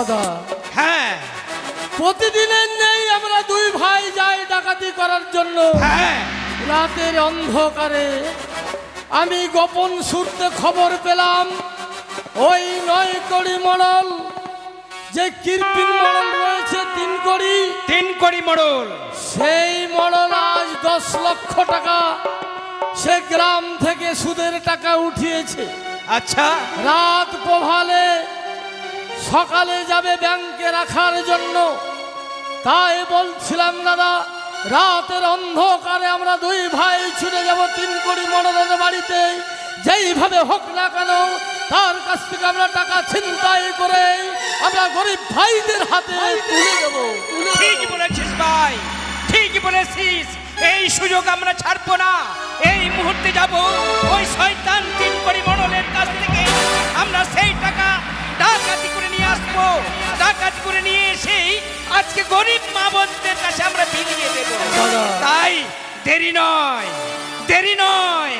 দাদা হ্যাঁ প্রতিদিনের নেই আমরা দুই ভাই যাই ডাকাতি করার জন্য। হ্যাঁ রাতের অন্ধকারে আমি গোপন সূত্রে খবর পেলাম ওই 9 কড়ি মডেল যে কিরপিন মডেল রয়েছে 3 কড়ি, 3 কড়ি মডেল, সেই মডেল আজ 10 লক্ষ টাকা সে গ্রাম থেকে সুদের টাকা উঠিয়েছে। আচ্ছা রাত পোহালে সকালে যাবে ব্যাংকে রাখার জন্য। তাই বলছিলাম দাদা রাতের অন্ধকারে আমরা দুই ভাই ছুটে যাব 3 কড়ি মডেলের বাড়িতে, যেইভাবে হোক না কেন তার কাছ থেকে আমরা টাকা ছিনতাই করে আমরা গরিব ভাইদের হাতে তুলে দেব। ঠিকই বলেছিস ভাই, ঠিকই বলেছিস। এই সুযোগ আমরা ছাড়বো না। এই মুহূর্তে যাব ওই শয়তান 3 কড়ি মডেলের কাছ থেকে আমরা সেই টাকা ডাকাতি করে নিয়ে আসবো। ডাকাতি করে নিয়ে এসে আজকে গরিব মা বোনদের কাছে আমরা বিলিয়ে দেবো। তাই দেরি নয়, দেরি নয়।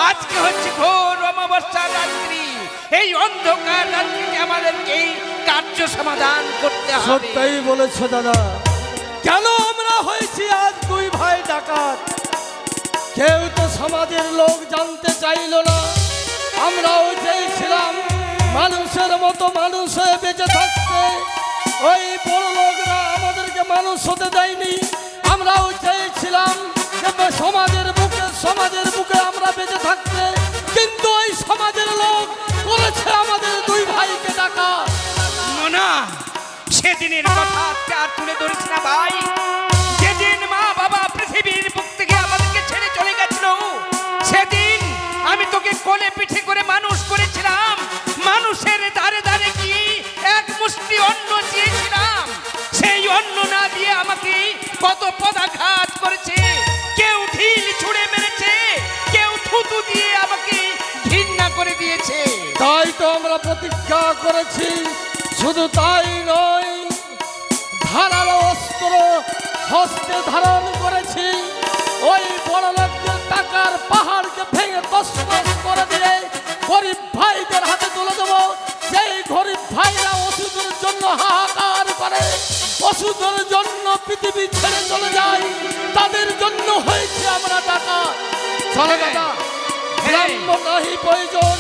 আজকে হচ্ছে ঘোর অমাবস্যার রাত্রি। এই অন্ধকার রাত্রিতে আমাদেরকে কার্য সমাধান করতে হবে। সত্যই বলেছো দাদা। কেন আমরা হয়েছি আজ দুই ভাই ডাকাত? কেউ তো সমাজের লোক জানতে চাইল না। আমরাও চেয়েছিলাম মানুষের মতো মানুষ হয়ে বেঁচে থাকতে। ওই বড় লোকরা আমাদেরকে মানুষ হতে দেয়নি। আমরাও চেয়েছিলাম যে সমাজের বুকে আমরা বেঁচে থাকতে, কিন্তু ওই সমাজের লোক করেছে আমাদের দুই ভাইকে ডাকাত। মোনা, সেদিনের কথা আজকে আর তুলে ধরিস না ভাই। যেদিন মা বাবা পৃথিবীর বুক থেকে আমাদেরকে ছেড়ে চলে গেছিল, সেদিন আমি তোকে কোলে পিঠে করে মানুষ করেছিলাম। মানুষের ধারে ধারে কি এক মুষ্টি অন্ন চেয়েছিলাম, সেই অন্ন না দিয়ে আমাকে কত পদাঘাত করেছে। কেউ ঢিল ছুঁড়ে মেরেছে, কেউ থুতু দিয়ে আমাকে ঘৃণা করে দিয়েছে। তাই তো আমরা প্রতিজ্ঞা করেছি, শুধু তাই নয় ধারালো অস্ত্র হস্তে ধারণ করেছি। ওই বড় লোকদের টাকার পাহাড়কে ভেঙে তছনছ করে দিয়ে গরিব ভাইদের হাতে তুলে দেবো। সেই গরিব ভাইরা ওষুধের জন্য হাহাকার করে, ওষুধের জন্য পৃথিবী ছেড়ে চলে যায়, তাদের জন্য হয়েছে আমরা টাকা। চলে দাদা, বিলম্ব নাহি প্রয়োজন।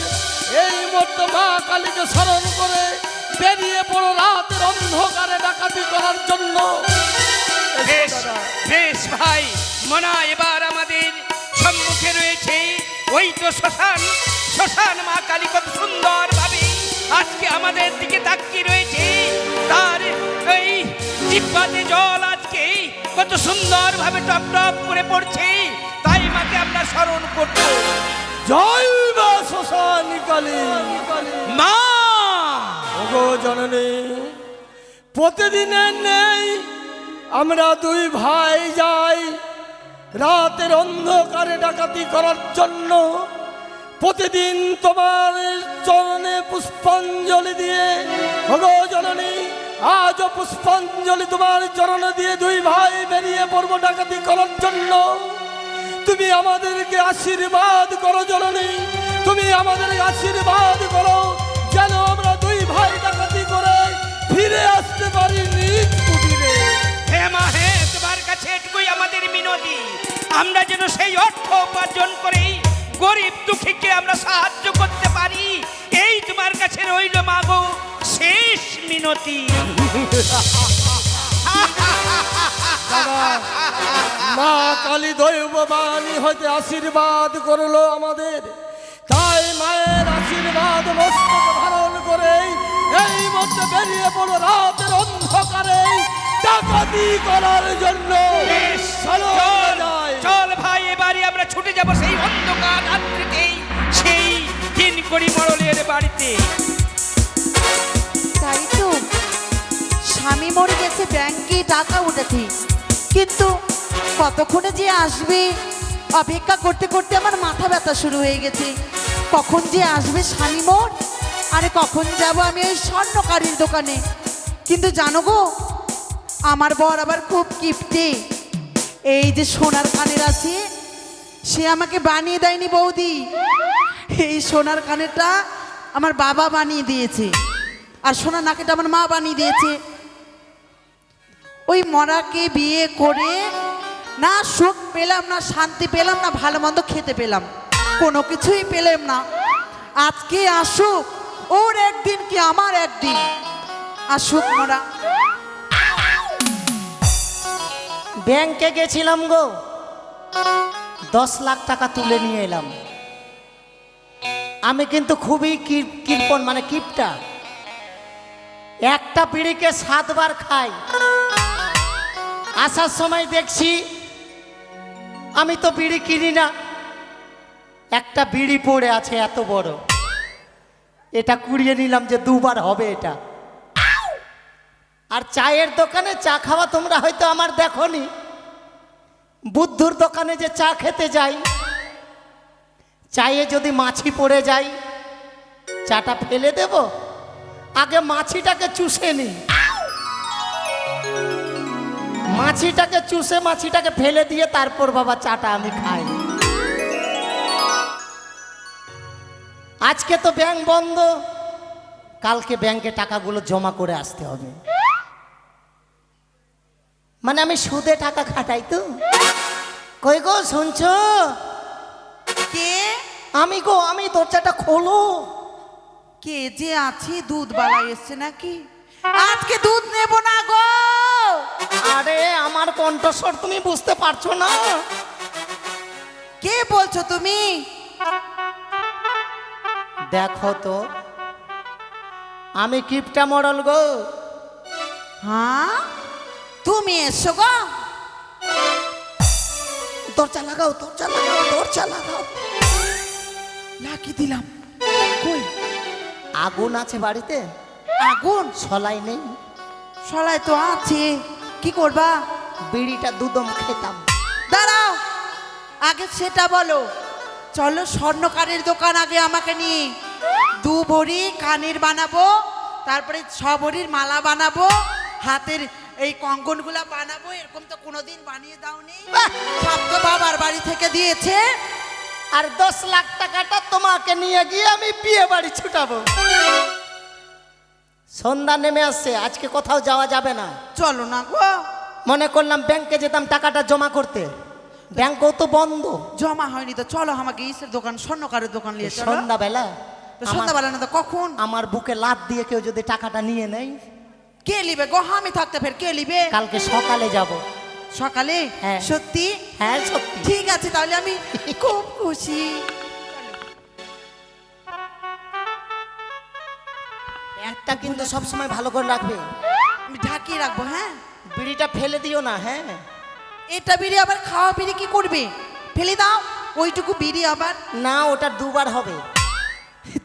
এই মধ্যে মা কালীকে স্মরণ করে বেরিয়ে পড়ো রাতের অন্ধকারে ডাকাতি করার জন্য। বেশ বেশ ভাই মোনা, এবার আমাদের সম্মুখে রয়েছে ওই তো শ্মশান। শ্মশান মা কালী কত সুন্দর ভাবে আজকে আমাদের দিকে তাকিয়ে রয়েছে। তার এই জিহ্বাতে জল আজকে কত সুন্দর ভাবে টপ টপ করে পড়ছে। তাই মাকে আমরা স্মরণ করব। জয় মা শ্মশান কালী। মা ওগো জননী, প্রতিদিনের নেই আমরা দুই ভাই যাই রাতের অন্ধকারে ডাকাতি করার জন্য। প্রতিদিন তোমার চরণে পুষ্পাঞ্জলি দিয়ে, ওগো জননী, আজও পুষ্পাঞ্জলি তোমার চরণে দিয়ে দুই ভাই বেরিয়ে পড়বো ডাকাতি করার জন্য। তুমি আমাদেরকে আশীর্বাদ করো জননী, তুমি আমাদেরকে আশীর্বাদ করো যেন আমরা দুই ভাই ডাকাতি করে ফিরে আসতে পারি নিজ কুটিরে। হে মা, হে তোমার কাছে এটুকুই আমাদের মিনতি। আমরা যেন সেই অর্থ উপার্জন করে গরিব দুঃখীকে আমরা সাহায্য করতে পারি, এই তোমার কাছে রইল মা গো শেষ মিনতি। মা কালী দৈববাণী হইতে আশীর্বাদ করলো আমাদের। তাই মায়ের আশীর্বাদ মস্তকে ধারণ করে এই মধ্যে বেরিয়ে পড়ো রাতের অন্ধকারে ডাকাতি করার জন্য। চল ভাই, এবারে আমরা ছুটে যাব সেই অন্ধকার রাত্রিতেই সেই 3 কড়ি মডেলের বাড়িতে। তাই তো, স্বামী মরে গেছে, ব্যাংকে টাকা উঠেছে, কিন্তু কতক্ষণে যে আসবে অপেক্ষা করতে করতে আমার মাথা ব্যথা শুরু হয়ে গেছে। কখন যে আসবে স্বামী মোর, আরে কখন যাব আমি ওই স্বর্ণকারীর দোকানে। কিন্তু জানো গো, আমার বর আবার খুব কিপটে। এই যে সোনার কানের আছে, সে আমাকে বানিয়ে দেয়নি বৌদি, এই সোনার কানেরটা আমার বাবা বানিয়ে দিয়েছে। আর সোনা নাকেটা আমার মা বানিয়ে দিয়েছে। ওই মরাকে বিয়ে করে না সুখ পেলাম, না শান্তি পেলাম, না ভালো মন্দ খেতে পেলাম, কোনো কিছুই পেলাম না। আজকে আসুক, ওর একদিন কি আমার একদিন, আসুক মরা। ব্যাংকে গেছিলাম গো, 10 লাখ টাকা তুলে নিয়ে এলাম। আমি কিন্তু খুবই কৃপণ, মানে কিপটা। একটা বিড়িকে 7 বার খাই। আসার সময় দেখছি আমি তো বিড়ি কিনি না, একটা বিড়ি পড়ে আছে এত বড়, এটা কুড়িয়ে নিলাম যে 2 বার হবে এটা। আর চায়ের দোকানে চা খাওয়া তোমরা হয়তো আমার দেখোনি, বুদ্ধুর দোকানে যে চা খেতে যাই, চায়ে যদি মাছি পড়ে যায় চাটা ফেলে দেব, আগে মাছিটাকে চুষে নি, মাছিটাকে চুষে মাছিটাকে ফেলে দিয়ে তারপর বাবা চাটা আমি খাই। আজকে তো ব্যাংক বন্ধ, কালকে ব্যাংকে টাকাগুলো জমা করে আসতে হবে। মানে আমি সুদে টাকা খাটাই তো। কই গো শুনছো? কে? আমি গো, আমি, দরজাটা খোলো। কে যে আছে? দুধ বালা এসছে নাকি? আজকে দুধ নেব না গো। আরে আমার কণ্ঠস্বর তুমি বুঝতে পারছো না? কে বলছো তুমি? দেখো তো, আমি কিপটা মডেল গো। হ্যাঁ, তুমি এসো গো। দরজা লাগাও, দরজা লাগাও, দরজা লাগাও। লাগিয়ে দিলাম। কই আগুন আছে বাড়িতে? আগুন? সলাই নেই? সলাই তো আছে, কি করবা? বিড়িটা দুদম খেতাম। দাঁড়াও, আগে সেটা বলো। চলো স্বর্ণকারের দোকান আগে আমাকে নিয়ে, 2 ভরি কানের বানাবো, তারপরে 6 ভরির মালা বানাবো, হাতের এই কঙ্কনগুলা বানাবো। এরকম তো কোনোদিন বানিয়ে দাওনি। সব তো বাবার বাড়ি থেকে দিয়েছে। আর 10 লাখ টাকাটা তোমাকে নিয়ে গিয়ে আমি বিয়ে বাড়ি ছুটাবো। সন্ধ্যা নেমে আসছে, আজকে কোথাও যাওয়া যাবে না। চলো না গো। মনে করলাম ব্যাংকে যেতাম টাকাটা জমা করতে, ব্যাংকও তো বন্ধ। জমা হয়নি তো চলো আমাকে ইসের দোকান, স্বর্ণকারের দোকান নিয়ে চলো। সন্ধ্যাবেলা তো সন্ধ্যাবেলা না তো কখন? আমার বুকে লাত দিয়ে কেউ যদি টাকাটা নিয়ে নেয়, কে লিবে গো? আমি থাকতে ফের কে লিবে? কালকে সকালে যাব। সকালে? হ্যাঁ। সত্যি? হ্যাঁ সত্যি। ঠিক আছে, তাহলে আমি খুব খুশি। একটা কিন্তু সব সময় ভালো করে রাখবে, আমি ঢাকিয়ে রাখবো। হ্যাঁ, বিড়িটা ফেলে দিও না। হ্যাঁ, এটা বিড়ি আবার খাওয়া বিড়ি কি করবে? ফেলে দাও ওইটুকু বিড়ি আবার। না, ওটা 2 বার হবে।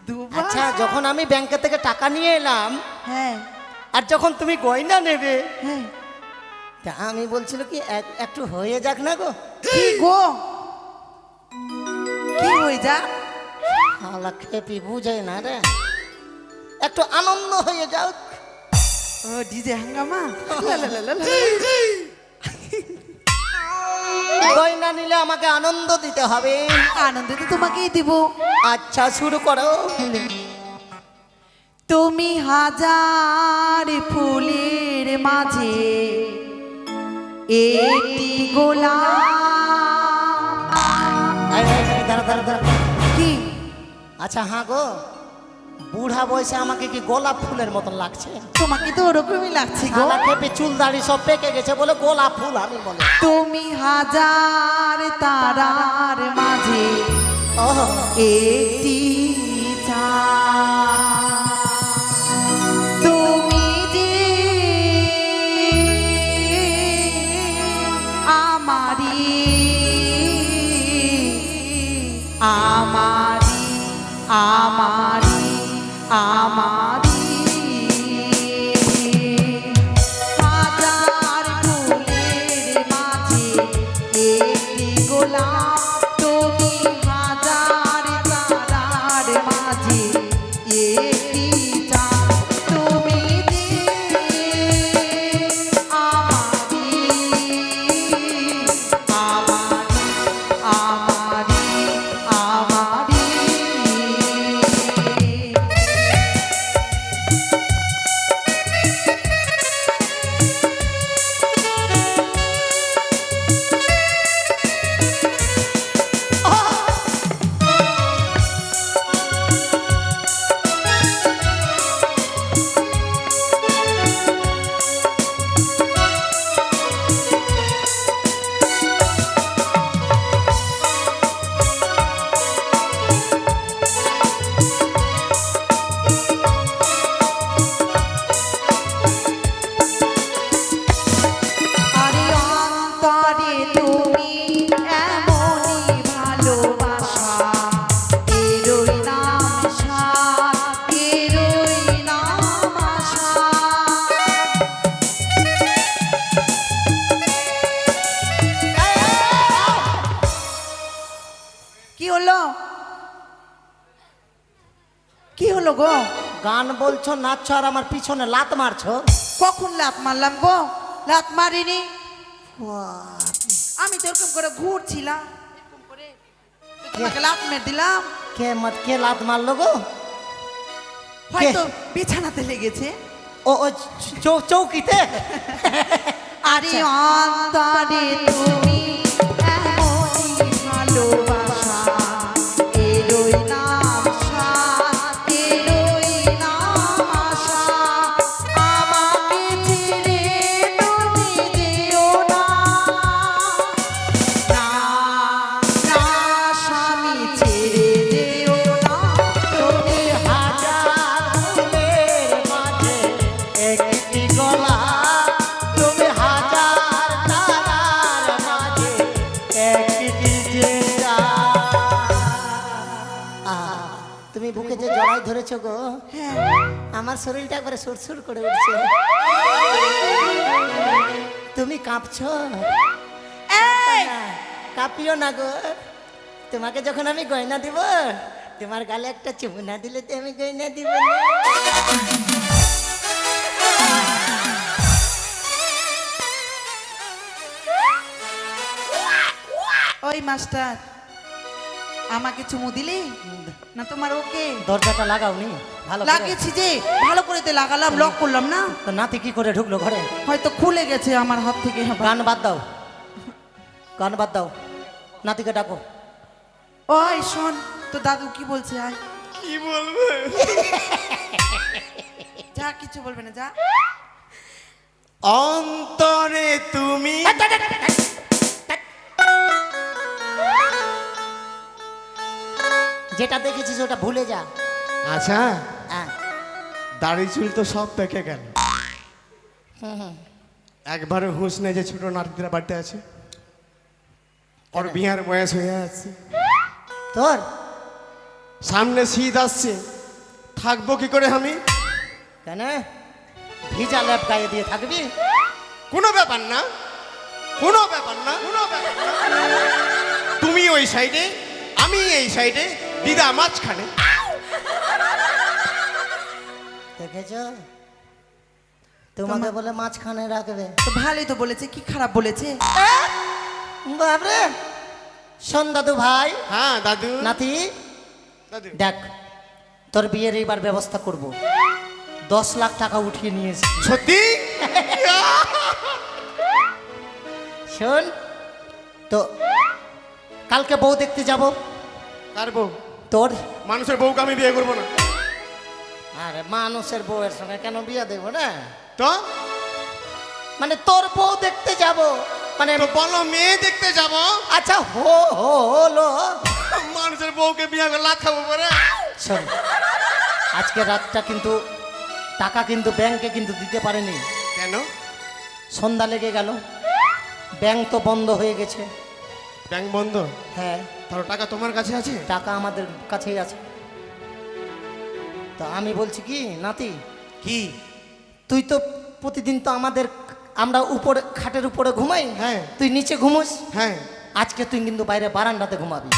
দুবার? আচ্ছা, যখন আমি ব্যাংকে থেকে টাকা নিয়ে এলাম হ্যাঁ আর যখন তুমি গয়না নেবে, হ্যাঁ। তা আমি বলছিল কি একটু হয়ে যাক না গো। কি গো? কি হয়ে যা? আলা খেপি বুঝে না রে, একটু আনন্দ হয়ে যাও। ও ডিজে হাঙ্গামা। লা লা লা লা লা। গয়না নিলে আমাকে আনন্দ দিতে হবে। আনন্দ তো তোমাকেই দিব। আচ্ছা, শুরু করো। তুমি হাজার ফুলের মাঝে একটি গোলাপ। দাঁড়া দাঁড়া দাঁড়া। কি? আচ্ছা হ্যাঁ গো, বুড়া বয়সে আমাকে কি গোলাপ ফুলের মতন লাগছে? তোমাকে তো ওরকমই লাগছে গো। শালা খেপে চুল দাড়ি সব পেকে গেছে বলে গোলাপ ফুল আমি বলে। তুমি হাজার তারার মাঝে ওহ, একটি চাঁদ। তুমি যে আমারি আমারি আমারি আমারি হাজার ফুলের মাঝে একটি গোলাপ। তুমি হাজার তারার কি হলো গো? গান বলছো, নাচছো, আর আমার পিছনে লাত মারছো। কখন লাত মারলাম গো? লাত মারিনি, আমি তো এরকম করে ঘুরছিলাম, এরকম করে তো তোমাকে লাত মেরে দিলাম। কে লাত মারলো গো? হয়তো বিছানাতে লেগেছে। ও চৌকিতে। আরে অন্তরে তুমি এমনই ভালোবাসা, এরই নাম সাথ, এরই নাম আশা। আমাকে ছেড়ে তুমি যেও না, না, না স্বামী ছেড়ে যেও না তুমি। হাজার ফুলের মাঝে একটি গলা, তুমি হাজার তারার মাঝে একটি যে তুমি বুকে যে জড়াই ধরেছো গো, হ্যাঁ, আমার শরীরটা একবারে সুরসুর করে উঠছে। তুমি কাঁপছো? এই কাঁপিও না গো, তোমাকে যখন আমি গয়না দিব, তোমার গালে একটা চুমু না দিলে তো আমি গয়না দিব না। ওই মাস্টার, আমাকে চুমু দিলি না তোমার? ওকে দরজাটা লাগাওনি ভালো করে? লাগিয়েছি যে, ভালো করে তো লাগালাম, লক করলাম না। তো নাতি কি করে ঢুকলো ঘরে? হয়তো খুলে গেছে আমার হাত থেকে। গান বাদ দাও, গান বাদ দাও, নাতিকে ডাকো। ওই শোন, তো দাদু কি বলছে? আয়, কি বলবে? যা, কিছু বলবে না, যা। অন্তরে তুমি যেটা দেখেছিস ওটা ভুলে যা। আচ্ছা, হ্যাঁ, দাড়ি চুল তো সব পেকে গেল, একবারে হুঁশ নেই যে ছোট নাতিরা বাড়িতে আছে, ওর বিয়ার বয়স হয়ে আছে, তোর সামনে শীত আসছে, থাকবো কি করে আমি? কেন ভিজা ল্যাপ গায়ে দিয়ে থাকবি? কোনো ব্যাপার না, কোনো ব্যাপার না, কোনো ব্যাপার না। তুমি ওই সাইডে, আমি এই সাইডে, দিদা মাঝখানে। দেখেছ, তোমাকে বলে মাঝখানে রাখবে। তো ভালোই তো বলেছে, কি খারাপ বলেছে? বাবরে, শোন দাদু ভাই, হ্যাঁ দাদু, নাতি দাদু দেখ, তোর বিয়ের এইবার ব্যবস্থা করব। 10 লাখ টাকা উঠিয়ে নিয়েছি। সত্যি? শোন তো, কালকে বউ দেখতে যাব। কার বউ? তোর। মানুষের বউকে আমি বিয়ে করবো না। আরে মানুষের বউয়ের সঙ্গে কেন বিয়ে দেব না? তো মানে তোর বউ দেখতে যাব, মানে তো বলো মেয়ে দেখতে যাব। আচ্ছা হলো। মানুষের বউকে বিয়ে করে লাখ খাবো পরে। শোন, আজকে রাতটা কিন্তু টাকা কিন্তু ব্যাংকে কিন্তু দিতে পারেনি। কেন? সন্ধ্যা লেগে গেল, ব্যাংক তো বন্ধ হয়ে গেছে। ব্যাংক বন্ধ? হ্যাঁ, তার টাকা তোমার কাছে আছে? টাকা আমাদের কাছেই আছে। তো আমি বলছি কি নাতি, কি? তুই তো প্রতিদিন তো আমরা উপরে খাটের উপরে ঘুমাই, হ্যাঁ। তুই নিচে ঘুমোস। হ্যাঁ, আজকে তুই কিন্তু বাইরে বারান্দাতে ঘুমাবি।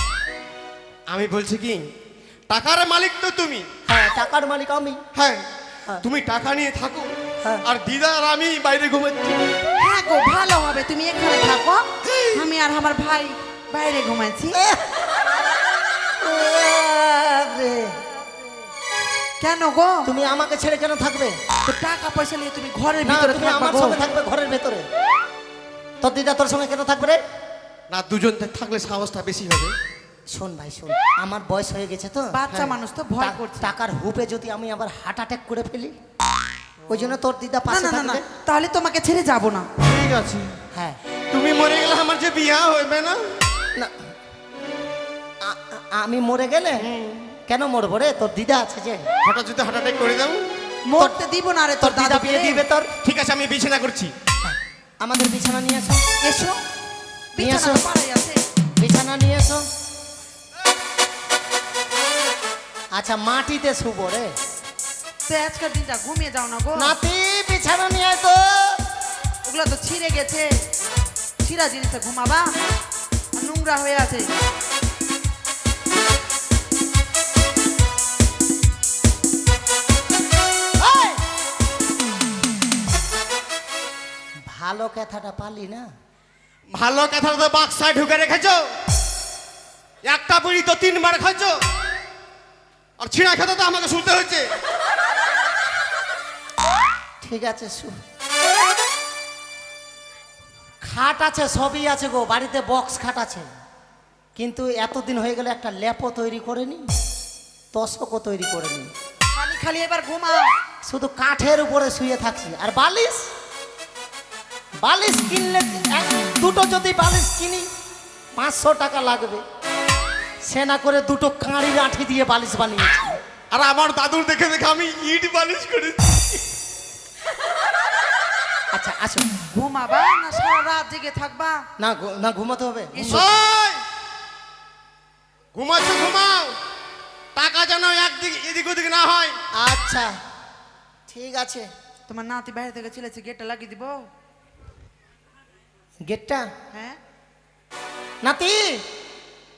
আমি বলছি কি, টাকার মালিক তো তুমি। হ্যাঁ, টাকার মালিক আমি। হ্যাঁ, হ্যাঁ। তুমি টাকা নিয়ে থাকো, হ্যাঁ। আর দিদা আর আমি বাইরে ঘুমাচ্ছি। হ্যাঁ গো, ভালো হবে, তুমি এখানে থাকো, আমি আর আমার ভাই বাইরে ঘুমাচ্ছি। কেন গো? তুমি আমাকে ছেড়ে কেন থাকবে? তো টাকা পয়সা নিয়ে তুমি ঘরের না, ভিতরে তুমি থাকবা আমার গো। সঙ্গে থাকবে ঘরের ভেতরে। তোর দিদা তোর সঙ্গে কেন থাকবে রে? না, দুজন থাকলে সাহসটা বেশি হবে। শোন ভাই শোন, আমার বয়স হয়ে গেছে তো, বাচ্চা মানুষ তো ভয় করছে। টাকার হুপে যদি আমি আবার হার্ট অ্যাটাক করে ফেলি, ওই জন্য তোর দিদা না পাশে না না না, থাকবে। তাহলে তোমাকে ছেড়ে যাব না। ঠিক আছে, হ্যাঁ, তুমি মরে গেলে আমার যে বিয়া হইবে না। না আমি মরে গেলে কেন মরবো রে? তোর দিদা আছে যে। হঠাৎ যদি হার্ট অ্যাটাক করে দাও, মরতে দিব না রে, তোর তোর দিদা দাদা বিয়ে দিবে তোর। ঠিক আছে, আমি বিছানা করছি। আমাদের বিছানা নিয়ে এসো, এসো, নিয়ে এসো। বিছানা পাড়ায় আছে। বিছানা নিয়ে এসো। আচ্ছা, মাটিতে শুবো রে। তো আজকের দিনটা ঘুমিয়ে যাও না গো। নাতি, বিছানা নিয়ে এসো। ওগুলো তো ছিঁড়ে গেছে, ছিঁড়া জিনিসে ঘুমাবা, আর নোংরা হয়ে আছে। ভালো কথাটা পালি না। ভালো কথা তো বাক্সায় ঢুকে রেখেছো, একটা বিড়ি তো 3 বার খাইছো, আর ছিঁড়া খেতে তো আমাকে শুনতে হচ্ছে। ঠিক আছে খাট আছে, সবই আছে গো, বাড়িতে বক্স খাট আছে, কিন্তু এতদিন হয়ে গেলে একটা ল্যাপও তৈরি করেনি, তসকও তৈরি করেনি, খালি খালি এবার ঘুমা। শুধু কাঠের উপরে শুয়ে থাকছি। আর বালিশ, বালিশ কিনলে দুটো যদি বালিশ কিনি 500 টাকা লাগবে, সে না করে দুটো কাঁড়ি লাঠি দিয়ে বালিশ বানিয়েছি। আর আমার দাদুর দেখে দেখে আমি ইট বালিশ করেছি। আচ্ছা আসুন। ঘুমাবা না সারা রাত জেগে থাকবা? না না ঘুমাতে হবে। ওই, ঘুমাচ্ছ ঘুমাও, টাকা যেন একদিক এদিক ওদিক না হয়। আচ্ছা ঠিক আছে। তোমার নাতি বাইরে থেকে চলেছে, গেটটা লাগিয়ে দিব। গেটটা হ্যাঁ নাতি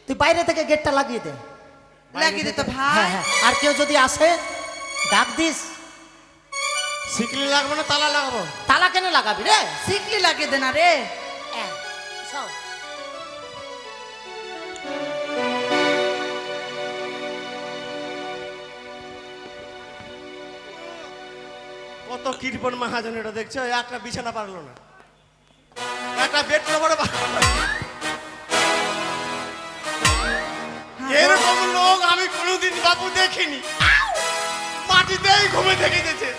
তুই বাইরে থেকে গেটটা লাগিয়ে দে। লাগিয়ে দিত হ্যাঁ ভাই। হ্যাঁ, আর কেউ যদি আসে ডাক দিস। শিকলি লাগবে না তালা লাগাবো? তালা কেন লাগাবি রে? সিকলি লাগিয়ে দে না রে। সব কত কৃপণ মহাজন এটা দেখছো, একটা বিছানা পারলো না, একটা বেড কভার। এরকম লোক আমি কোনোদিন বাবু দেখিনি, মাটিতেই ঘুমে থেকে গেছে।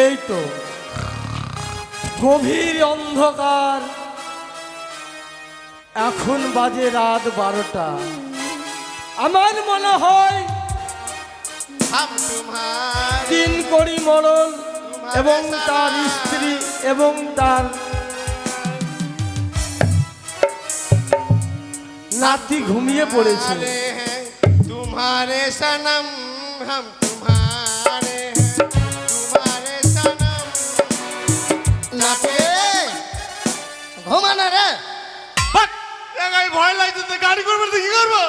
এই তো গভীর অন্ধকার, এখন বাজে রাত 12টা। আমার মনে হয় হাম তোমার 3 কড়ি মরণ এবং তার স্ত্রী এবং তার নাতি ঘুমিয়ে পড়েছে। तुम्हारे हैं तुम्हारे सनम, हम तुम्हारे हैं तुम्हारे सनम। নাতি ঘুমা না রে। বাট একাই ভয় লাগছে তো, গাড়ি করবো তো কি করবো?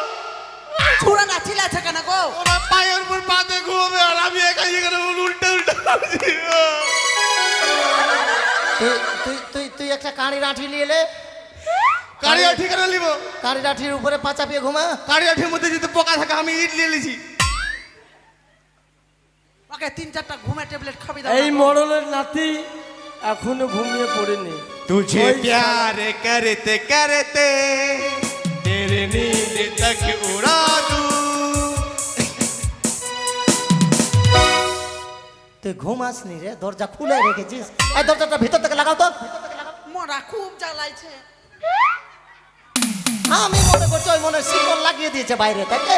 ছুড়া না চিল্লাছে কেন গো? ওরা পায়ের উপর পাতে ঘুমাবে আর আমি একাই এখানে উল্টা উল্টা ভাবছি। তুই তুই তুই তুই একটা কাঁড়ি লাঠি নিয়ে এলে, কারিয়া ঠিকানা নিব, কাঁড়ি লাঠির উপরে পা চাপিয়ে ঘুমা। কারিয়া ঠির মধ্যে যদি পোকা থাকে আমি ইট নিয়ে লিছি। ওকে 3-4টা ঘুমের ট্যাবলেট খাবি দাও। এই মরলের নাতি এখনো ঘুমিয়ে পড়েনি। तुझे ওই प्यार करते करते तेरे नींद तक उड़ा दूं। তুই ঘুমাসনি রে, দরজা খুলে রেখেছিস। এই দরজাটা ভিতর থেকে লাগাও তো। মরা খুব জ্বালাইছে। আমি মনে করছি ওই মনে শিকল লাগিয়ে দিয়েছে বাইরে থেকে,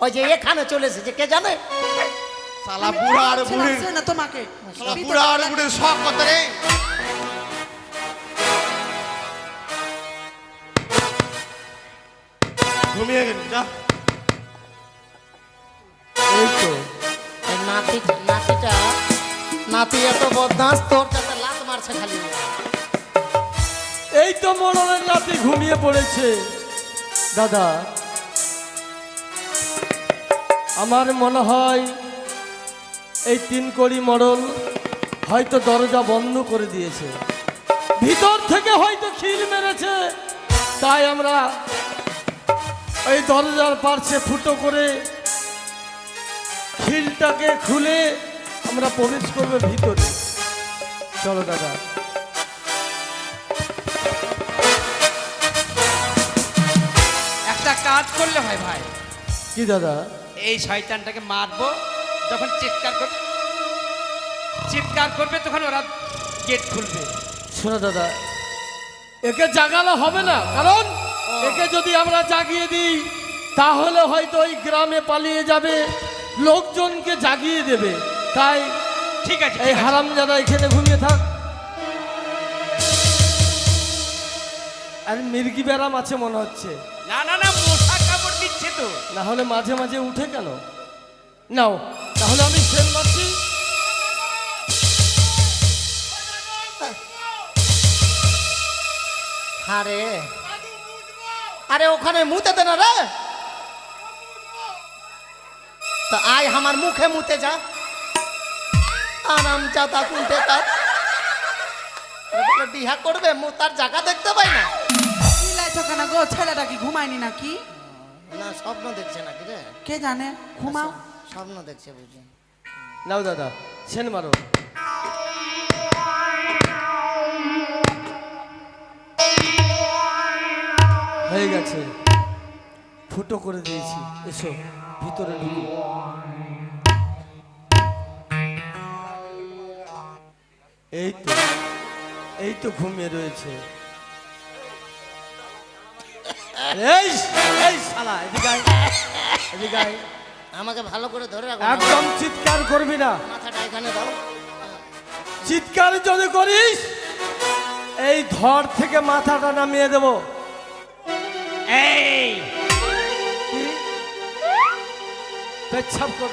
ওই যে এখানে চলে এসেছে কে জানে। साला बुढ़ा और बुढ़ी, ছিলাছে না তোমাকে। साला बुढ़ा और बुढ़ी शौक करते रे। घूमिए जा। এই তো এই নাতিটা নাতি এত বদমাস, তোর কাছে লাত মারছে খালি। এই তো মরলের নাতি ঘুমিয়ে পড়েছে। দাদা আমার মনে হয় এই 3 কড়ি মরল হয়তো দরজা বন্ধ করে দিয়েছে, ভিতর থেকে হয়তো খিল মেরেছে, তাই আমরা এই দরজার পার্শ্বে ফুটো করে খিলটাকে খুলে আমরা প্রবেশ করবো ভিতরে। চলো দাদা। একটা কাজ করলে হয় ভাই, কি দাদা? এই শয়তানটাকে মারবো, যখন চিৎকার করবে তখন ওরা গেট খুলবে। শোনো দাদা, একে জাগালে হবে না, কারণ একে যদি আমরা জাগিয়ে দিই তাহলে হয়তো ওই গ্রামে পালিয়ে যাবে, লোকজনকে জাগিয়ে দেবে। তাই ঠিক আছে, এই হারামজাদা এখানে ঘুমিয়ে থাক। আর মির্গি ব্যারাম আছে মনে হচ্ছে, না না না, মশা কামড় দিচ্ছে তো। না হলে মাঝে মাঝে উঠে কেন? নাও তাহলে আমি সেল মারছি। আরে আরে ওখানে মুতে দে না রে, তো আয় আমার মুখে মুতে যা। আরাম চাতা কুন্টে কাজ বিহা করবে মু তার জায়গা দেখতে পাই না। কি লাইছো কেন গো? ছেলেটা কি ঘুমায়নি নাকি? না স্বপ্ন দেখছে নাকি রে? কে জানে, ঘুমাও। স্বপ্ন দেখছে বুঝি। নাও দাদা, সেন মারো। হয়ে গেছে, ফুটো করে দিয়েছি। এসো ভিতরে ঢুকো। এই তো ঘুমিয়ে রয়েছে। এই এই শালা, এদিকে আয়, এদিকে আয়। আমাকে ভালো করে ধরে রাখো, একদম চিৎকার করবি না। মাথাটা এখানে দাও। চিৎকার যদি করিস এই ধর থেকে মাথাটা নামিয়ে দেব। এই পেচ্ছাপ কর।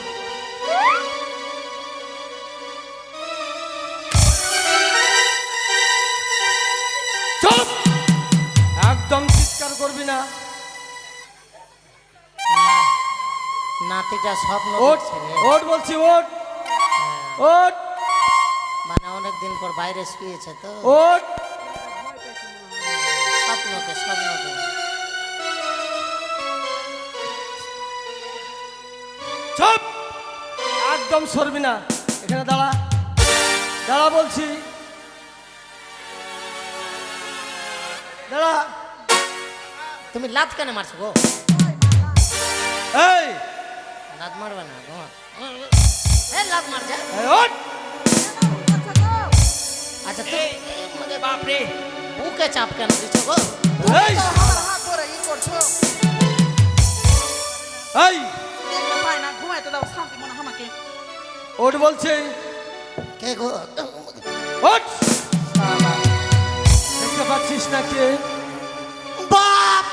চুপ, একদম চিৎকার করবি না। নাতিটা স্বপ্ন ওঠ দেখছে রে। ওঠ বলছি, ওঠ ওঠ মানে অনেকদিন পর বাইরে শুয়েছে তো, ওঠ। স্বপ্নকে স্বপ্নকে। চুপ, একদম সরবি না। এখানে দাঁড়া, দাঁড়া বলছি, দাঁড়া। তুমি লাত কেন মারছো গো? এই লাত মারবে না গো? লাত মার যা। এই, ওঠ। আচ্ছা মানে বাপরে, বুকে চাপ কেন দিছো গো? এই আমার হাত ধরে ই করছো। এই দেখতে পাই না, ঘুমাইতে দাও শান্তি মনে আমাকে। ওঠ বলছি, কে গো? ওঠ। শালা, দেখতে পাচ্ছিস না কে? বাপ!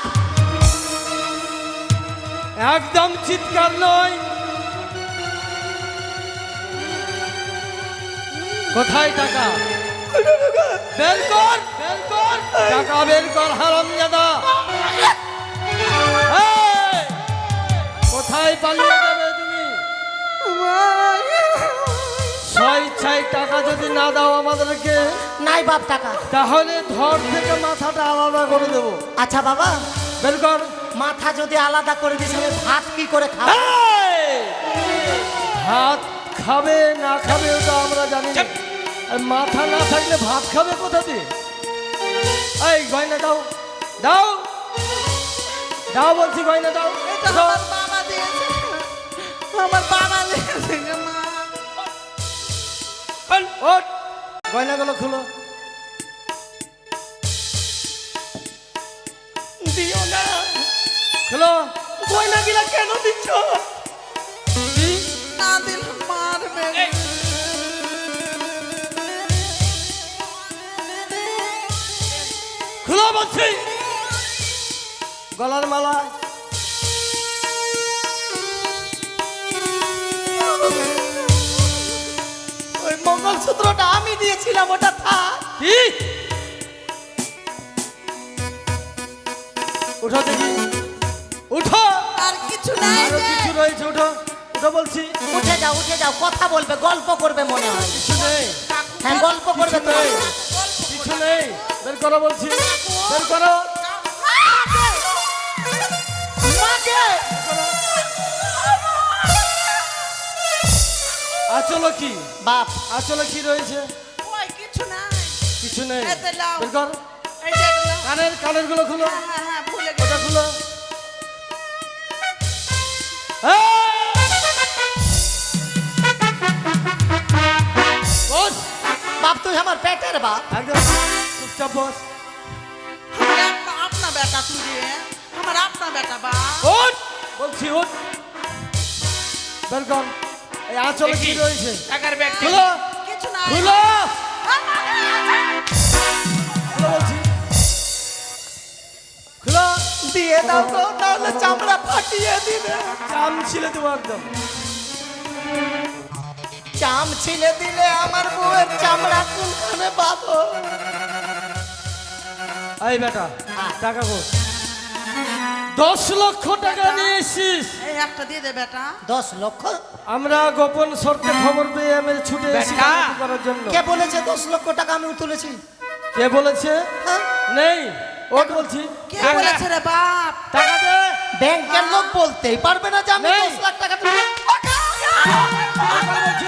একদম চিৎকার নয়। কোথায় টাকা? বের কর, বের কর, টাকা বের কর হারামজাদা। এই, কোথায় পালিয়ে যাবে তুমি? স্বেচ্ছায় টাকা যদি না দাও আমাদেরকে, নাই বাপ টাকা। তাহলে ধর থেকে মাথাটা আলাদা করে দেবো। আচ্ছা বাবা, বের কর। মাথা যদি আলাদা করে দিস আমি ভাত কি করে খাবো? এই! ভাত খাবে না খাবে ওটা আমরা জানি না। আর মাথা না থাকলে ভাত খাবে কোথা দিয়ে? এই গয়না দাও, দাও, দাও বলছি, গয়না দাও। এটা দাও। আমার বাবা দিয়েছে, আমার বাবা দিয়েছে গো মা। ওঠ, গয়নাগুলো খুলো। দিও না। খুলো। গয়না গিলা কেন দিচ্ছ? কি? না দিল মারবে। খুলো বলছি। গলার মালা। ওই মঙ্গলসূত্রটা আমি দিয়েছিলাম, ওটা থাক। কি? উঠো দেখি, উঠো। আর কিছু নাই আরো যে। কিছু রয়েছে, উঠো, উঠো বলছি। উঠে যাও, উঠে যাও, কথা বলবে, গল্প করবে মনে হয়। কিছু নেই, হ্যাঁ গল্প করবে তো। নেই, কিছু নেই। বের করো বলছি, বের করো। মাকে! আচলো কি? বাপ, আচলে কি রয়েছে? ওই কিছু নাই। কিছু নেই। এতে লাও। বের কর। এই যে এটা লাও। কানের গুলো খুলো। হ্যাঁ হ্যাঁ ভুলে ওটা গেছি। খুলো। বস, বাপ তুই আমার পেটের বাপ। একদম চুপচাপ বস। अपना बेटा तुझे हमारा अपना बेटा बा ওঠ বলছি, ওঠ। বের কর। এই আচলে কি রয়েছে? টাকার ব্যাগ খুলো, কিছু না খুলো, খুলো বলছি, খুলো। দিয়ে দাও তো, তাহলে চামড়া ফাটিয়ে দিবে। চাম ছিলে তোমার একদম। চাম ছিলে দিলে আমার বউয়ের চামড়া কোনখানে পাবো? এই বেটা, টাকা কো 10 লক্ষ টাকা নিয়ে এসিস। এই একটা দিয়ে দে বেটা। 10 লক্ষ? আমরা গোপন শর্তে খবর পেয়ে আমি ছুটে এসেছি বেটা! ডাকাতি করার জন্য। কে বলেছে 10 লক্ষ টাকা আমি তুলেছি? কে বলেছে? হ্যাঁ? নেই, ও বলছি। কে বলেছে রে বাপ? টাকা দে। ব্যাংকের লোক বলতেই পারবে না যে আমি নেই। 10 লাখ টাকা তুলে। টাকা বলছি।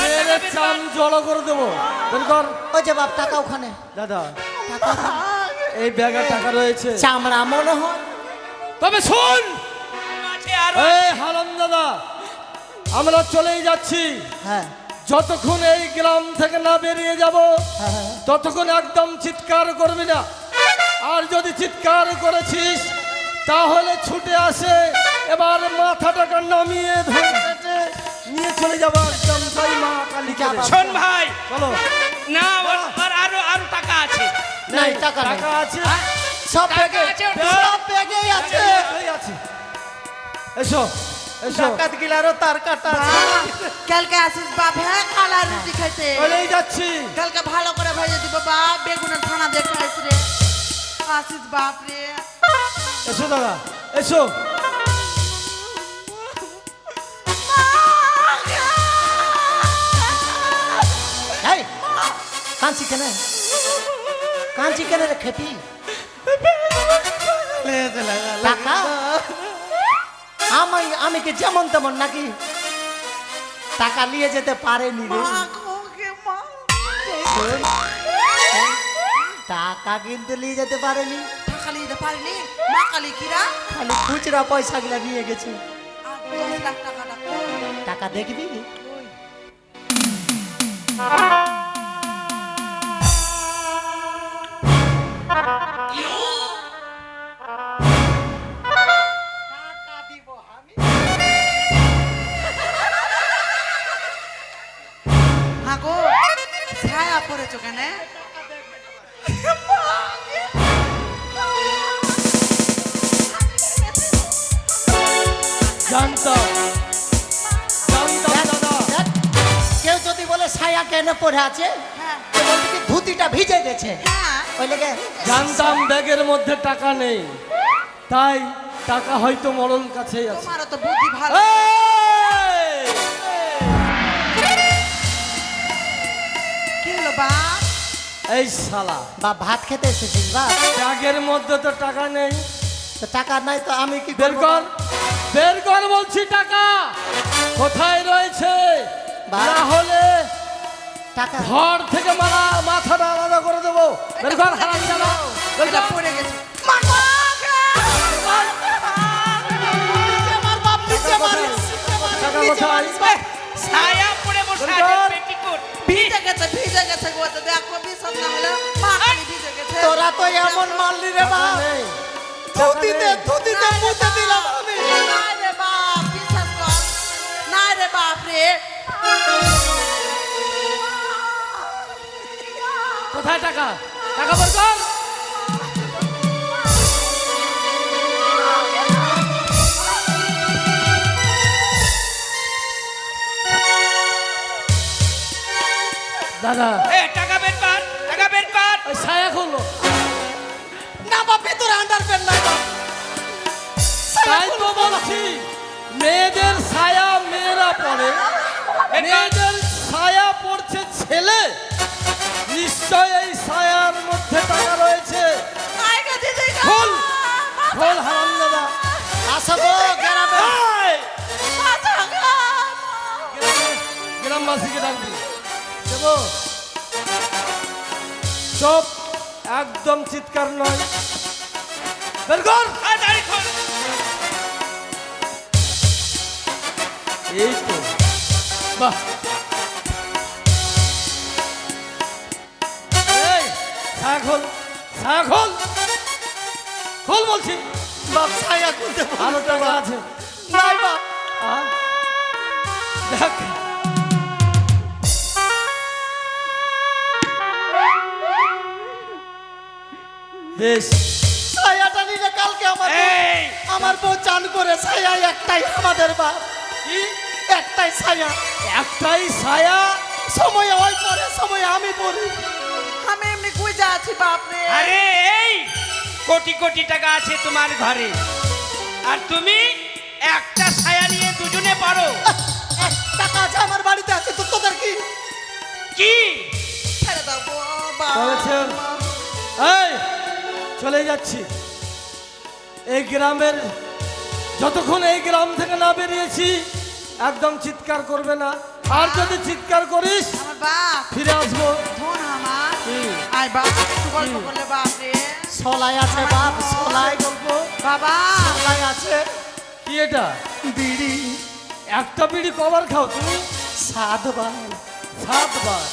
মেরে চাম জড়ো করে দেবো। বের কর। ওই যে বাপ টাকা ওখানে। দাদা, এই ব্যাগে টাকা রয়েছে। চামড়া মনে হয়। তবে শোন, আছে আরো এই হারাম দাদা, আমরা চলেই যাচ্ছি। হ্যাঁ যতক্ষণ এই গ্রাম থেকে না বেরিয়ে যাব হ্যাঁ। ততক্ষণ একদম চিৎকার করবি না। আর যদি চিৎকার করেছিস তাহলে ছুটে আসে, এবার মাথাটাকে নামিয়ে ধরে কেটে নিয়ে চলে যাবো একদম তাই মা কালী যাবা। শোন ভাই, চলো। না ওর ওর আরো আরো টাকা আছে। নাই টাকা নাই। টাকা আছে। সব টাকা ব্যাগে আছে ওর। সব ব্যাগেই আছে। এই আছে। এসো এসো, ডাকাত গিলারও তার কাটা আছে। বাপ, কালকে আসিস বাপ, হ্যাঁ কালা রুটি খাইতে। চলেই যাচ্ছি। কালকে ভালো করে ভেজে দিব বাপ, বেগুনের ছানা দিয়ে খাইস রে। আসিস বাপ রে। এসো দাদা, এসো। এই কাঁচি কেন? কাঁচি কেন রে খেপি? টাকা আমি কি যেমন তেমন নাকি? টাকা নিয়ে যেতে পারেনি রে। মা গো, কে মা। টাকা কিন্তু নিয়ে যেতে পারেনি, টাকা নিতে পারিনি, মা কালী কিরা। খালি খুচরা পয়সা গুলা নিয়ে গেছে। আর 10 লাখ টাকাটা কই? টাকা দেখবি? হ্যাঁ গো, ছায়া পড়েছো কেন? জানতাম জানতাম দাদা। দেখ, কেউ যদি বলে ছায়া কেন পড়ে আছে, হ্যাঁ কেউ বলবে কি ধুতিটা ভিজে গেছে, হ্যাঁ। ওই লেগে জানতাম ব্যাগের মধ্যে টাকা নেই, তাই টাকা হয়তো মরণ কাছেই আছে। তোমারও তো বুদ্ধি ভালো। এই! কি হলো বাপ? এই শালা, বা ভাত খেতে এসেছিস বা? ব্যাগের মধ্যে তো টাকা নেই। তো টাকা নাই তো আমি কি বের করবো? কর, বের কর বলছি টাকা কোথায় রয়েছে, বা? না হলে টাকা ঘর থেকে মাথাটা আলাদা করে দেবো। বের কর হারাম দাদা, বের এটা কর। পড়ে গেছে। টাকা কোথায়? ছায়া পড়ে বসে আছে দরকার। পেটিকোট। ভিজে গেছে গো, তো দেখো বিশ্বাস না হলে মা কালী ভিজে গেছে। তোরা তো এমন মারলি রে বা। টাকা নেই। ধুতিতে ধুতিতে মুতে দিলাম আমি। না রে বাপ, বিশ্বাস কর। না রে বাপ রে। কোথায় টাকা? টাকা বের কর। দাদা, এ টাকা বের কর, টাকা বের কর। ওই ছায়া খুললো। না বা ভিতরে আন্ডারপ্যান্ট নাই বা। তাই তো বলছি, মেয়েদের ছায়া মেয়েরা পড়ে, মেয়েদের ছায়া পড়ছে ছেলে। নিশ্চয় এই ছায়ার মধ্যে টাকা রয়েছে। আইগা দিদি গো। খোল, খোল হারাম দাদা। আসবো গ্রামে। বাঁচা গো। গ্রামবাসীকে ডাকবি দেবো। চুপ, একদম চিৎকার নয়। বের কর। তাড়াতাড়ি খোল। এই তো, বাহ। এই, ছায়া খোল, ছায়া খোল, খোল বলছি। বাপ ছায়া খুলতে আরো টাকা আছে। নাই বা। আহ, দেখ, বেশ, ছায়াটা নিলে কালকে আমার এই আমার বউ চান করে ছায়া একটাই আমাদের বাপ, কি? একটা একটাই ছায়া, একটাই ছায়া। সময় ওই পরে, সময় আমি পড়ি। আমি এমনি খুঁজে আছি বাপরে। আরে এই কোটি কোটি টাকা আছে তোমার ঘরে, আর তুমি একটা ছায়া নিয়ে দুজনে পারো। টাকা আছে আমার বাড়িতে আছে, তো তোদের কি? কি ছেড়ে দাও গো, বাবা। চলেছেন? এই চলে যাচ্ছি। এই গ্রামের, যতক্ষণ এই গ্রাম থেকে না বেরিয়েছি একদম চিৎকার করবে না, আর যদি চিৎকার করিস আমার বাপ ফিরে আসবো। ধন আমার কি? আয় বাপ, একটু গল্প করলে বাপরে। সলাই আছে বাপ, সলাই গল্প, বাবা সলাই আছে। কি এটা? বিড়ি একটা বিড়ি কবার খাও তুমি? 7 বার। 7 বার।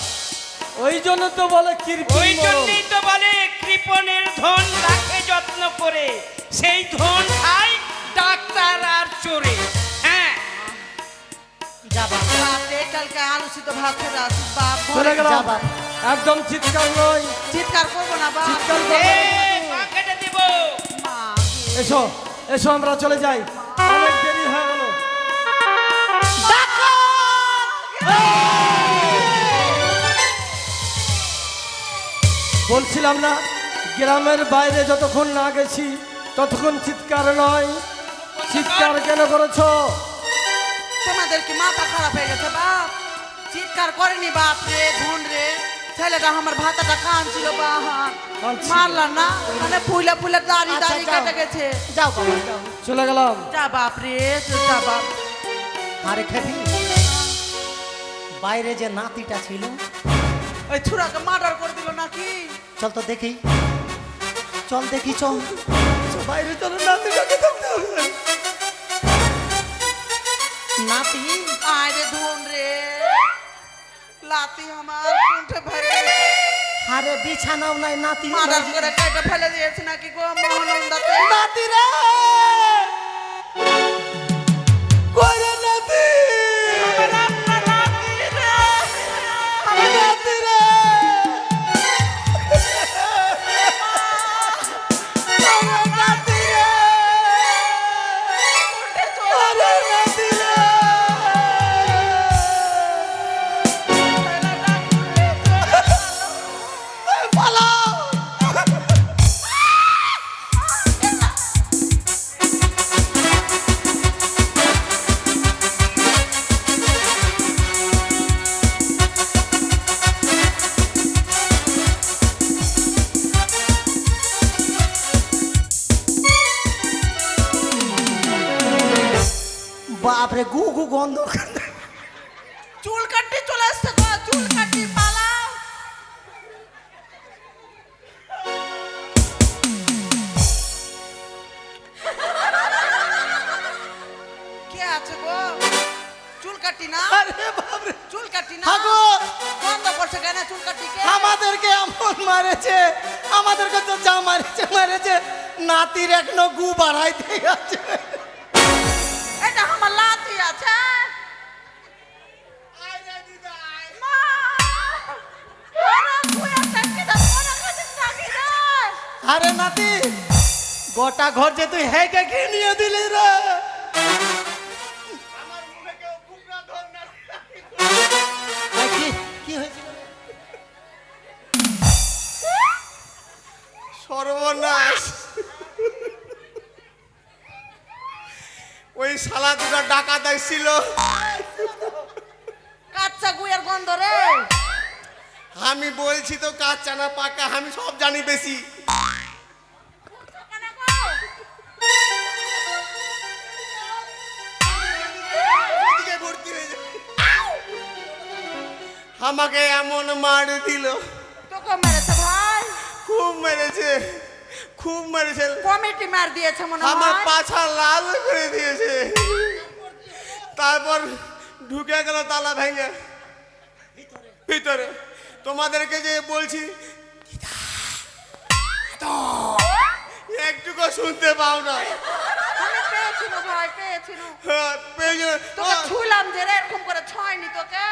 ওই জন্য তো বলে কৃপণ ওই মরণ। জন্যই তো বলে কৃপণের ধন রাখে যত্ন করে, সেই ধন খায় ডাক্তার আর চোরে। হ্যাঁ, যাবা বাপরে, কালকে আলু সিদ্ধ ভাত খেতে আসিস বাপ। চলে গেলাম। যাবার। একদম চিৎকার নয়, চিৎকার করবো না বাপ। চিৎকার করবে না। এই পা কেটে দিব। মা, এসো এসো, আমরা চলে যাই, অনেক দেরি হয়ে গেল। বলছিলাম না, গ্রামের বাইরে যতক্ষণ না গেছি ততক্ষণ চিৎকার নয়। চিৎকার কেন করেছো? তোমাদের কি মাথা খারাপ হয়ে গেছে বাপ? চিৎকার করেনি বাপ রে, ধন রে। ছেলেটা আমার ভাতাটা কাঁদছিল বাহান, কাঁদছিল? মারলাম না, মানে ফুলে ফুলে দাড়ি আচ্ছা, দাড়ি যাও। কেটে গেছে। যাও বাবা, যাও। চলে গেলাম। যা বাপ রে, যা বাপ। আরে খেবি, বাইরে যে নাতিটা ছিল, ওই ছুরাকে মার্ডার করে দিল নাকি? চল তো দেখি, চল দেখি, চল। বাইরে চলো, নাতিটাকে দেখতে হবে। নাতি আয় রে ধন রে, লাতি আমার কুণ্ঠে ভরে গেছে। আরে বিছানাও নাই, নাতি মার্ডার করে কেটে ফেলে দিয়েছে নাকি গো মহানন্দাতে? নাতি রে, কই রে নাতি? আমার আপনার লাতি রে, আমার নাতি রে, আমার নাতি রে, আরে নাতি রে। পালাও। বাপরে, গু গু গন্ধ। চুল কাটি চলে আসছে গো, চুল কাটি পালাও। কে আছে গো? চুল কাটি না, আরে বাপরে, চুল কাটি না। হাগো, বন্ধ করছে কেন চুল কাটি কে? আমাদেরকে এমন মারেছে, আমাদেরকে তো যা মারেছে মারেছে, নাতির এখনো গু বাড়াইতে আছে। এটা আমার লাতি আছে। মা! ওরা কুয়া টাকি দাও, ওরা কাছে টাকি দাও। আরে নাতি, গোটা ঘর যে তুই হেঁকে কি নিয়ে দিলি রে? এই কি হয়েছিল? সর্বনাশ! ওই শালা দুটো ডাকাত আসছিল, কাচ্চা গুয়ের গন্ধ রে। আমি বলছি তো কাঁচা না পাকা, আমি সব জানি বেশি। কেন গো? এদিকে ভর্তি হয়ে যায়। আমাকে এমন মার দিল, তোকে মেরেছে ভাই? খুব মেরেছে, খুব মেরেছে। কমিটি মার দিয়েছে মনে আমার হয়। পাছা লাল করে দিয়েছে, তারপর ঢুকে গেল তালা ভেঙে ভিতরে। তোমাদেরকে যে বলছি একটুকু শুনতে পাও না। আমি পেয়েছিল ভাই, পেয়েছিল। হ্যাঁ, তোকে ছুলাম যে রে, এরকম করে ছয়নি তোকে।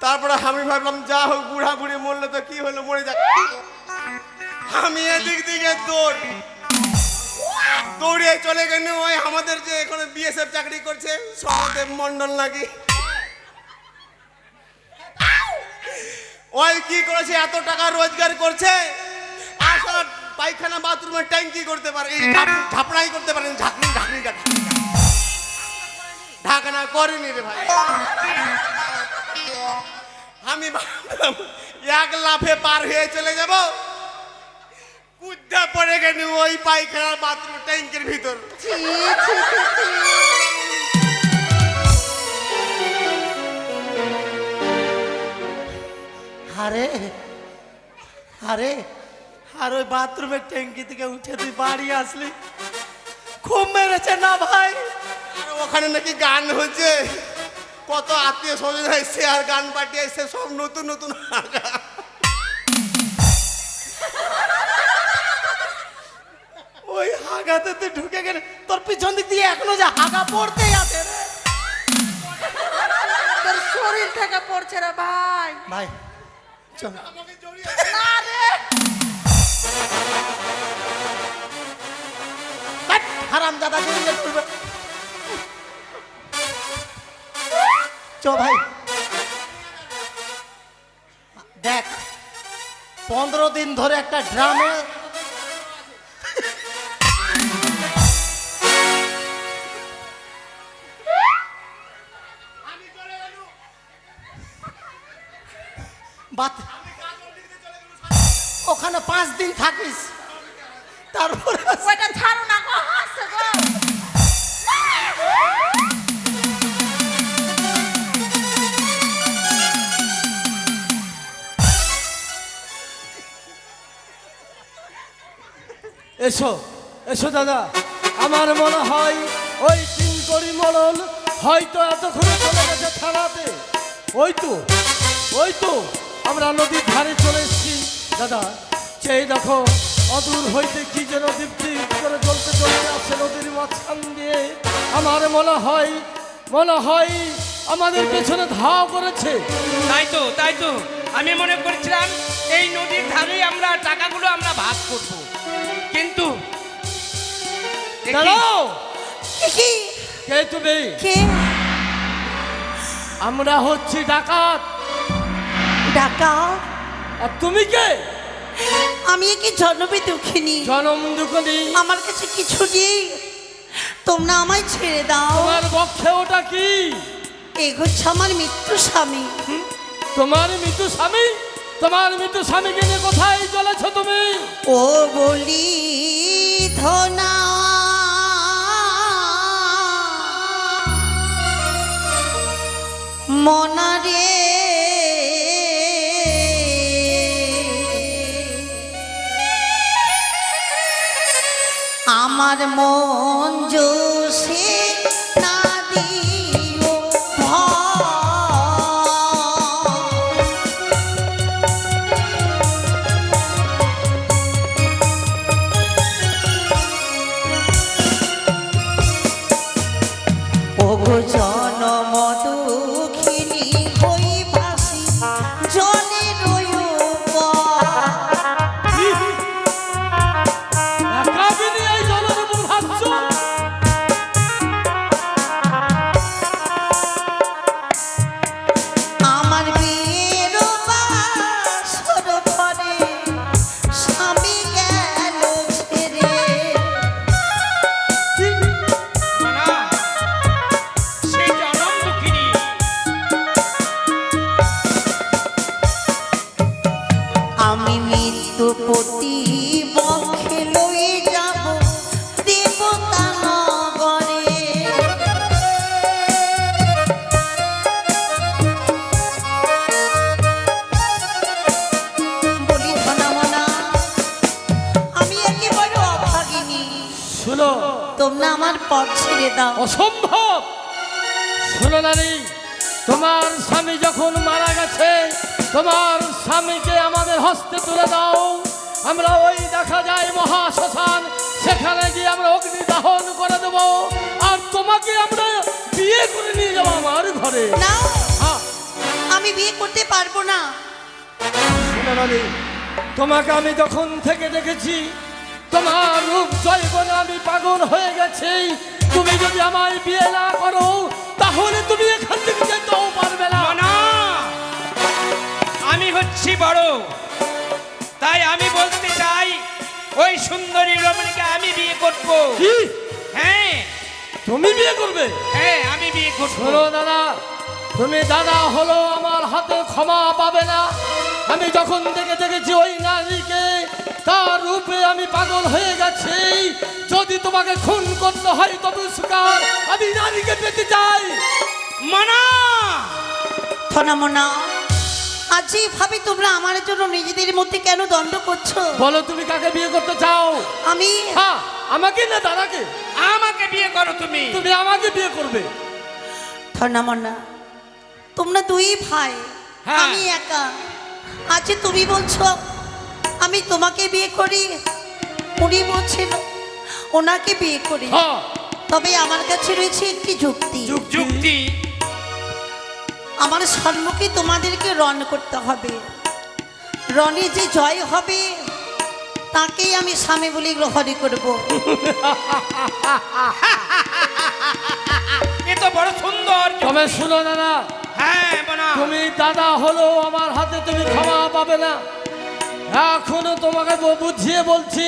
তারপরে আমি ভাবলাম যা হোক, বুড়া বুড়ি মরলে তো কি হলো, মরে যাক। আমি এদিক দিকে দৌড়, দৌড়ে চলে গেল ওই আমাদের যে এখানে বিএসএফ চাকরি করছে সহদেব মন্ডল নাকি ওই কি করেছে এত টাকা রোজগার করছে আর সারা পায়খানা বাথরুমের ট্যাঙ্কি করতে পারে এই ঝাপড়াই করতে পারেন ঝাঁকনি ঝাঁকনি ঢাকনা করেনি রে ভাই আমি ভাবলাম এক লাফে পার হয়ে চলে যাব কুদ্দা পড়ে গেল ওই পায়খানার বাথরুম ট্যাঙ্কের ভিতর ছি, ছি, ছি, ছি। আরে আরে আর ওই বাথরুমের ট্যাঙ্কি থেকে উঠে তুই বাড়ি আসলি খুব মেরেছে না ভাই? আর ওখানে নাকি গান হচ্ছে কত আত্মীয় স্বজন এসছে আর গান পার্টি এসছে সব নতুন নতুন হাগা। ওই হাগাতে তুই ঢুকে গেলে তোর পিছন দিক দিয়ে এখনো যে হাগা পড়তেই আছে রে তোর শরীর থেকে পড়ছে রে ভাই। ভাই চল না রে, হারাম দাদা জড়িয়ে পড়বে চ ভাই দেখ 15 দিন ধরে একটা ড্রামে ওখানে 5 দিন থাকিস তারপরে ওইটা ছাড়ো না গো, হাসছে গো। এসো এসো দাদা, আমার মনে হয় ওই তিনকড়ি মরল হয়তো এতক্ষণে চলে গেছে থানাতে। ওই তো আমরা নদীর ধারে চলে এসেছি দাদা। সেই দেখো অদূর হইতে কি যেন দীপ্তি করে চলতে চলতে আসছে নদীর মাঝখান দিয়ে। আমার মনে হয় আমাদের পেছনে ধাও করেছে। তাই তো আমি মনে করছিলাম এই নদীর ধারেই আমরা টাকাগুলো আমরা ভাগ করব, কিন্তু দাঁড়াও, কি কে তুমি? কে? আমরা হচ্ছি ডাকাত। ডাকাত? আর তুমি কে? আমি কি জন্মে দুঃখিনী, জনম দুঃখী। আমার কাছে কিছু নেই, তোমরা আমায় ছেড়ে দাও। তোমার পক্ষে ওটা কি? এই হচ্ছে আমার মৃত্যু স্বামী। তোমার মৃত্যু স্বামী? তোমার মৃত্যু স্বামীকে নিয়ে কোথায় চলেছ তুমি? ও বলি ধনা মনারে আমার মন জোশে না দিও ভয়। ওগো জনম দুঃখিনী হই ভাসি জলে একাবিনী এই জলের উপর ভাসছ? আমার বিয়ের বাসর ঘরে স্বামী গেল ছেড়ে। না, সেই জনম দুঃখিনী। আমি মৃত্যুপতি বক্ষে লয়ে যাব দেবতা নগরে। বলি ধনামনা, আমি একেবারে অভাগিনী, শুনো, তোমরা আমার পথ ছেড়ে দাও। অসম্ভব। শুনো নারী, তোমার স্বামী যখন মারা গেছে তোমার স্বামীকে আমাদের হস্তে তুলে দাও। আমরা ওই দেখা যায় মহাশ্মশান, সেখানে গিয়ে আমরা অগ্নি দাহন করে দেব, আর তোমাকে আমরা বিয়ে করে নিয়ে যাবো আমার ঘরে। না, হ্যাঁ, আমি বিয়ে করতে পারবো না। শুনো নারী, তোমাকে আমি যখন থেকে দেখেছি তোমার রূপ জৈবনে আমি পাগল হয়ে গেছি। তুমি যদি আমায় বিয়ে না করো তাহলে তুমি এখান থেকে যেতেও পারবে না। না, আমি হচ্ছি বড়, তাই আমি বলতে চাই ওই সুন্দরী রমণীকে আমি বিয়ে করব। কি? হ্যাঁ তুমি বিয়ে করবে? হ্যাঁ, আমি বিয়ে করব। শোনো দাদা, তুমি দাদা হলো আমার হাতে ক্ষমা পাবে না। আমি যখন থেকে দেখেছি ওই নারীকে, তার রূপে আমি পাগল হয়ে গেছি। যদি তোমাকে খুন করতে হয় তবে সুকার আমি নারীকে পেতে চাই। মনা, থনামনা, আজ এইভাবে তোমরা আমার জন্য নিজেদের মধ্যে কেন দ্বন্দ্ব করছো? বলো তুমি কাকে বিয়ে করতে চাও? আমি হ্যাঁ, আমাকে না দাদাকে? আমাকে বিয়ে করো তুমি। তুমি আমাকে বিয়ে করবে? থনামনা, তোমরা দুই ভাই, হ্যাঁ। আমি একা। আজ তুমি বলছো আমি তোমাকে বিয়ে করি, উনি বলছিল ওনাকে বিয়ে করি। হ্যাঁ, তবে আমার কাছে রয়েছে একটি যুক্তি। যুক্তি? আমার সম্মুখে তোমাদেরকে রণ করতে হবে। রণে যে জয় হবে তাকেই আমি স্বামী বলে গ্রহণ করব। এ তো বড় সুন্দর। তবে শুনো দাদা, হ্যাঁ মনা, তুমি দাদা হলো আমার হাতে তুমি ক্ষমা পাবে না। এখনো তোমাকে বুঝিয়ে বলছি,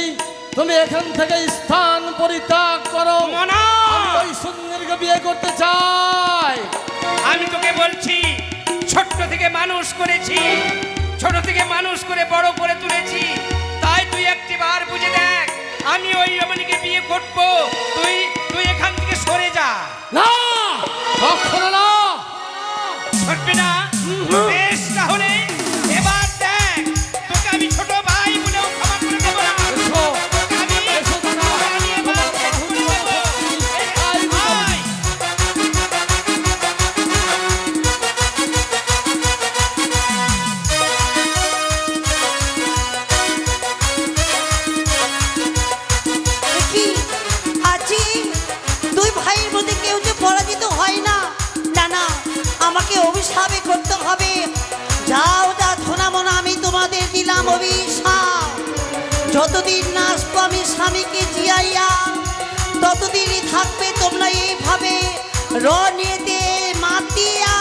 তুমি এখান থেকে স্থান পরিত্যাগ করো। মনা, আমি ওই সুন্দরীকে বিয়ে করতে চাই। আমি তোকে বলছি, ছোট্ট থেকে মানুষ করেছি, ছোট থেকে মানুষ করে বড় করে তুলেছি, তাই তুই একটি বার বুঝে দেখ, আমি ওই রমণীকে বিয়ে করব। তুই তুই এখান থেকে সরে যা। না, কখনো না। ছুটবি না? বেশ, তাহলে এবার দেখ, তোকে আমি ছোট ভাই বলেও ক্ষমা করে দেবো না। এসো, তোকে আমি এসো দাদা। আমি এবার শেষ করে দেবো। এই, আয়। কি আজি দুই ভাইয়ের মধ্যে কেউ যে পরাজিত হয় না। না না, আমাকে অভিশাপে করতে হবে। যাও যা থনামনা, আমি তোমাদের দিলাম অভিশাপ। যতদিন না আসবো আমি স্বামীকে জিয়াইয়া, ততদিনই থাকবে তোমরা এইভাবে রনেতে মাতিয়া।